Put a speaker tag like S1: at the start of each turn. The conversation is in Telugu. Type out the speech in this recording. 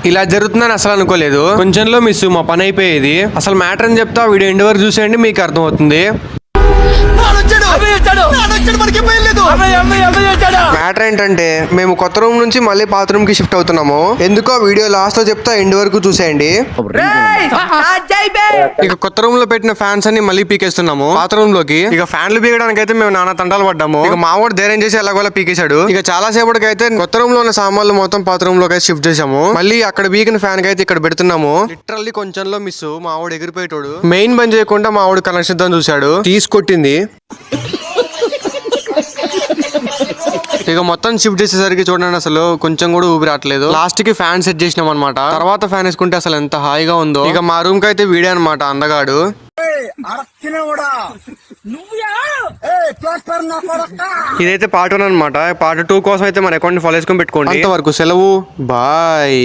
S1: ఇలా జరుగుతుందని అసలు అనుకోలేదు. కొంచెంలో మిస్ మా పని అయిపోయేది. అసలు మ్యాటర్ అని చెప్తా, వీడియో ఎండ్ వరకు చూసేయండి, మీకు అర్థమవుతుంది. మ్యాటర్ ఏంటంటే మేము కొత్త రూమ్ నుంచి మళ్ళీ పాత రూమ్ కి షిఫ్ట్ అవుతున్నాము. ఎందుకో వీడియో లాస్ట్ లో చెప్తా, ఎండ్ వరకు చూసేయండి. ఇక కొత్త రూమ్ లో పెట్టిన ఫ్యాన్స్ అన్ని మళ్ళీ పీకేస్తున్నాము పాత రూమ్ లోకి. ఇక ఫ్యాన్లు పీకడానికి అయితే మేము నానా తంటాలు పడ్డాము. ఇక మా వాడు ధైర్యం చేసి ఎలాగోలా పీకేశాడు. ఇక చాలా సేపటికి అయితే కొత్త రూమ్ లో ఉన్న సామాన్లు మొత్తం పాత రూమ్ లోకి షిఫ్ట్ చేసాము. మళ్ళీ అక్కడ పీకిన ఫ్యాన్ కి అయితే ఇక్కడ పెడుతున్నాము. లిటరల్లీ కొంచెంలో మిస్ మా వాడు ఎగిరిపోయేటోడు. మెయిన్ బంద్ చేయకుండా మా వాడు కనెక్షన్ చూశాడు, తీసుకొట్టింది. ఇక మొత్తం షిఫ్ట్ చేసేసరికి చూడండి అసలు కొంచెం కూడా ఊపి రావట్లేదు. లాస్ట్ కి ఫ్యాన్ సెట్ చేసినాం అనమాట. తర్వాత ఫ్యాన్ వేసుకుంటే అసలు ఎంత హాయిగా ఉందో. ఇక మా రూమ్ కి అయితే వీడే అనమాట అందగాడు. ఇదైతే పార్ట్ 1 అనమాట. పార్ట్ 2 కోసం అయితే మన అకౌంట్ ఫాలో చేసుకొని పెట్టుకోండి. అంతవరకు సెలవు, బాయ్.